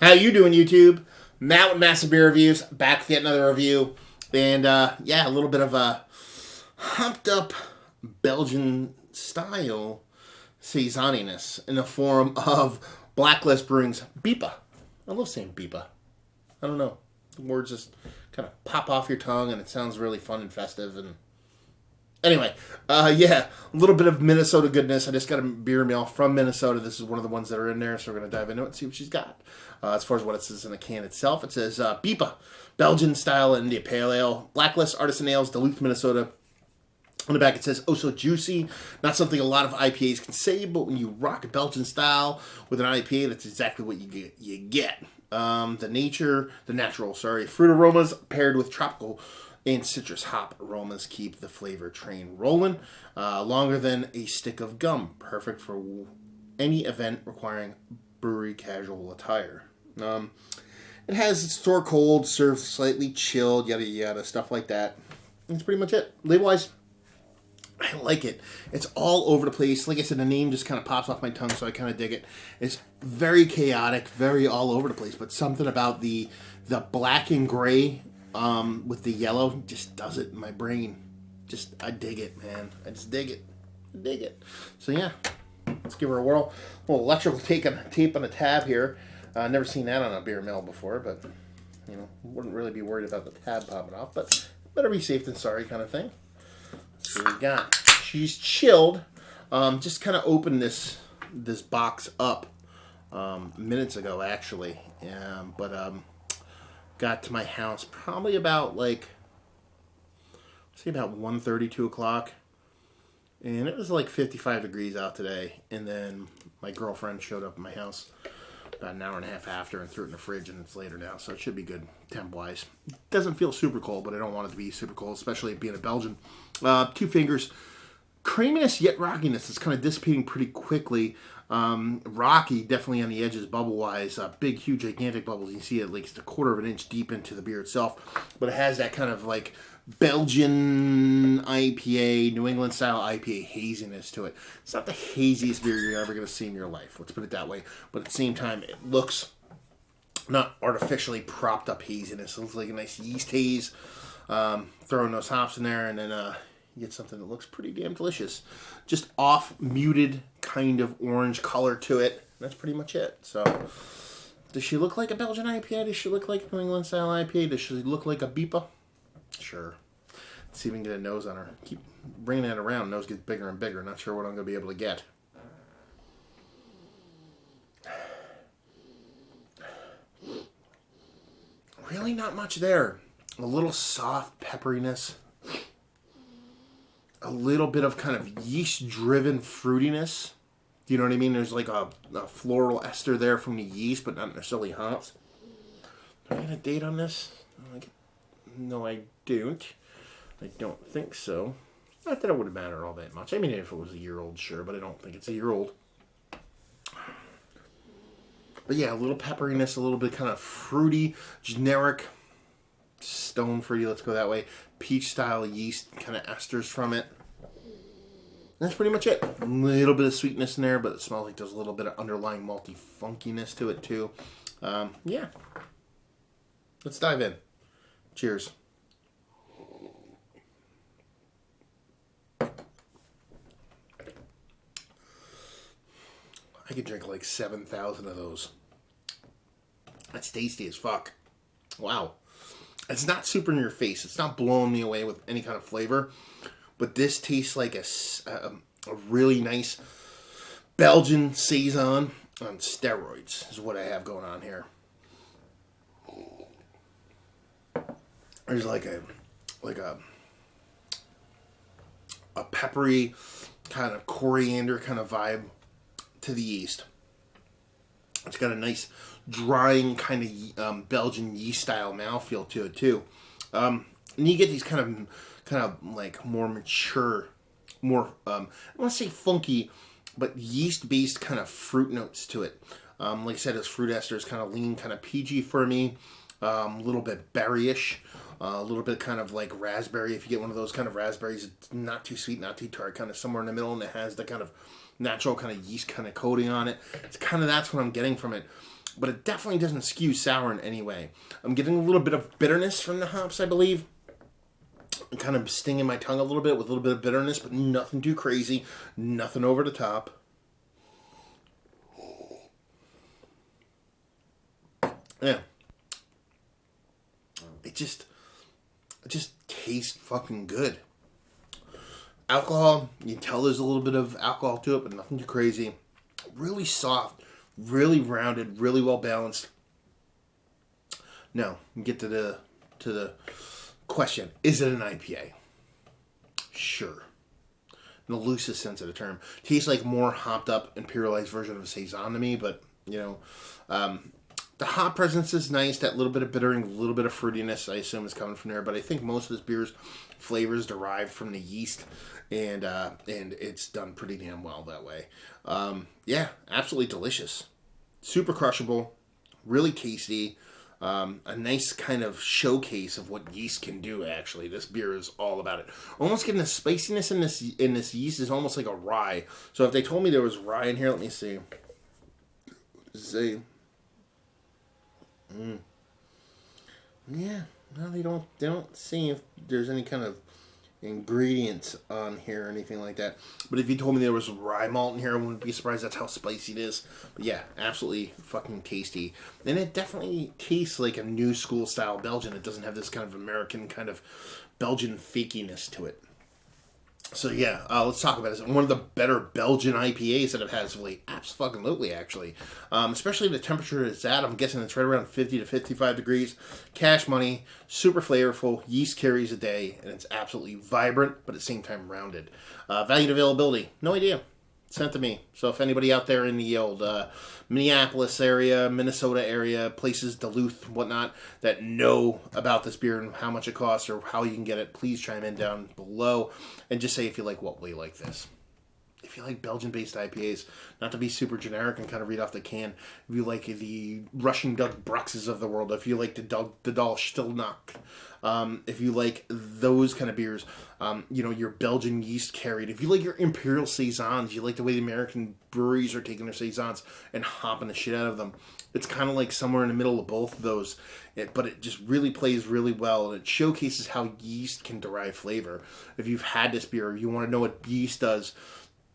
How you doing, YouTube? Matt with Massive Beer Reviews, back with yet another review. And, yeah, a little bit of a humped up Belgian style saisoniness in the form of Blacklist Brewing's BIPA. I love saying BIPA. I don't know. The words just kind of pop off your tongue and it sounds really fun and festive. And anyway, yeah, a little bit of Minnesota goodness. I just got a beer mail from Minnesota. This is one of the ones that are in there, so we're going to dive into it and see what she's got. As far as what it says in the can itself, it says BIPA, Belgian style India Pale Ale, Blacklist Artisan Ales, Duluth, Minnesota. On the back it says, oh so juicy. Not something a lot of IPAs can say, but when you rock a Belgian style with an IPA, that's exactly what you get. The natural fruit aromas paired with tropical and citrus hop aromas keep the flavor train rolling. Longer than a stick of gum. Perfect for any event requiring brewery casual attire. It has store cold, served slightly chilled, yada yada, stuff like that. That's pretty much it. Label-wise, I like it. It's all over the place. Like I said, the name just kind of pops off my tongue, so I kind of dig it. It's very chaotic, very all over the place, but something about the black and gray with the yellow just does it in my brain. I dig it, man. I just dig it. I dig it. So yeah, let's give her a whirl. A little electrical tape on the tab here. Never seen that on a beer mill before, but wouldn't really be worried about the tab popping off. But better be safe than sorry, kind of thing. So we got. She's chilled. Just kind of opened this box up minutes ago, actually. Got to my house probably about about 1:30, 2 o'clock. And it was like 55 degrees out today. And then my girlfriend showed up at my house about an hour and a half after and threw it in the fridge, and it's later now, so it should be good temp-wise. Doesn't feel super cold, but I don't want it to be super cold, especially being a Belgian. 2 fingers. Creaminess yet rockiness. It's kind of dissipating pretty quickly. Rocky, definitely on the edges bubble-wise. Big, huge, gigantic bubbles. You can see it like it's a quarter of an inch deep into the beer itself. But it has that kind of like Belgian IPA, New England style IPA haziness to it. It's not the haziest beer you're ever going to see in your life. Let's put it that way. But at the same time, it looks not artificially propped up haziness. It looks like a nice yeast haze. Throwing those hops in there, and then you get something that looks pretty damn delicious. Just off muted kind of orange color to it. That's pretty much it. So, does she look like a Belgian IPA? Does she look like a New England style IPA? Does she look like a BIPA? Sure. Let's see if we can get a nose on her. Keep bringing that around. Nose gets bigger and bigger. Not sure what I'm going to be able to get. Really not much there. A little soft pepperiness. A little bit of kind of yeast-driven fruitiness. Do you know what I mean? There's like a floral ester there from the yeast, but not necessarily hops. Do I get a date on this? No, I don't. I don't think so. Not that it would matter all that much. I mean, if it was a year old, sure, but I don't think it's a year old. But yeah, a little pepperiness, a little bit kind of fruity, generic, stone fruity, let's go that way. Peach style yeast kind of esters from it. That's pretty much it. A little bit of sweetness in there, but it smells like there's a little bit of underlying malty funkiness to it too. Yeah. Let's dive in. Cheers. I could drink like 7,000 of those. That's tasty as fuck. Wow. It's not super in your face. It's not blowing me away with any kind of flavor. But this tastes like a really nice Belgian Saison on steroids is what I have going on here. There's like a peppery kind of coriander kind of vibe to the yeast. It's got a nice drying kind of Belgian yeast style mouthfeel to it too. And you get these kind of like more mature, more I want to say funky, but yeast based kind of fruit notes to it. Like I said, this fruit esters kind of lean, kind of peachy for me. A little bit berryish. A little bit kind of like raspberry. If you get one of those kind of raspberries, it's not too sweet, not too tart, kind of somewhere in the middle, and it has the kind of natural kind of yeast kind of coating on it. It's kind of, that's what I'm getting from it. but it definitely doesn't skew sour in any way. I'm getting a little bit of bitterness from the hops, I believe. Kind of stinging my tongue a little bit with a little bit of bitterness, but nothing too crazy, nothing over the top. Yeah. It just tastes fucking good. Alcohol, you can tell there's a little bit of alcohol to it, but nothing too crazy. Really soft, really rounded, really well balanced. Now, get to the question: is it an IPA? Sure. In the loosest sense of the term, tastes like more hopped up, imperialized version of a saison to me. But the hop presence is nice. That little bit of bittering, a little bit of fruitiness, I assume, is coming from there. But I think most of this beer's flavors derived from the yeast, and it's done pretty damn well that way. Yeah, absolutely delicious, super crushable, really tasty. A nice kind of showcase of what yeast can do. Actually, this beer is all about it. Almost getting the spiciness in this yeast is almost like a rye. So if they told me there was rye in here, let me see. Yeah, no, they don't see if there's any kind of ingredients on here or anything like that. But if you told me there was rye malt in here, I wouldn't be surprised. That's how spicy it is. But yeah, absolutely fucking tasty. And it definitely tastes like a new school style Belgian. It doesn't have this kind of American kind of Belgian fakiness to it. So yeah, let's talk about it. It's one of the better Belgian IPAs that I've had as of late. Absolutely, actually. Especially the temperature it's at. I'm guessing it's right around 50 to 55 degrees. Cash money, super flavorful, yeast carries a day, and it's absolutely vibrant, but at the same time rounded. Value and availability, no idea. Sent to me. So if anybody out there in the old Minneapolis area, Minnesota area, places, Duluth, whatnot, that know about this beer and how much it costs or how you can get it, please chime in down below and just say if you like what way you like this. If you like Belgian-based IPAs, not to be super generic and kind of read off the can, if you like the Russian Doug Bruxes of the world, if you like the Dal Stilnock, if you like those kind of beers, your Belgian yeast carried, if you like your Imperial Saisons, you like the way the American breweries are taking their Saisons and hopping the shit out of them. It's kind of like somewhere in the middle of both of those, but it just really plays really well, and it showcases how yeast can derive flavor. If you've had this beer, you want to know what yeast does,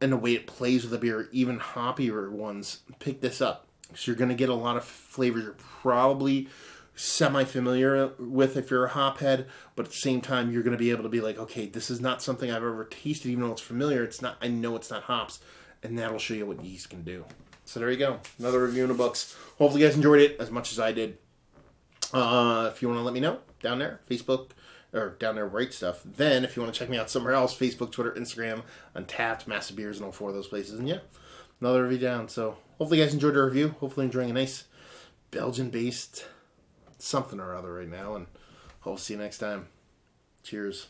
and the way it plays with the beer, even hoppier ones, pick this up. So you're going to get a lot of flavors you're probably semi-familiar with if you're a hop head, but at the same time, you're going to be able to be like, okay, this is not something I've ever tasted, even though it's familiar. It's not. I know it's not hops, and that'll show you what yeast can do. So there you go. Another review in the books. Hopefully you guys enjoyed it as much as I did. If you want to let me know, down there, Facebook, or down there, Right Stuff. Then, if you want to check me out somewhere else, Facebook, Twitter, Instagram, Untapped, Massive Beers, and all four of those places. And yeah, another review down. So, hopefully you guys enjoyed the review. Hopefully enjoying a nice Belgian-based something or other right now. And hope to see you next time. Cheers.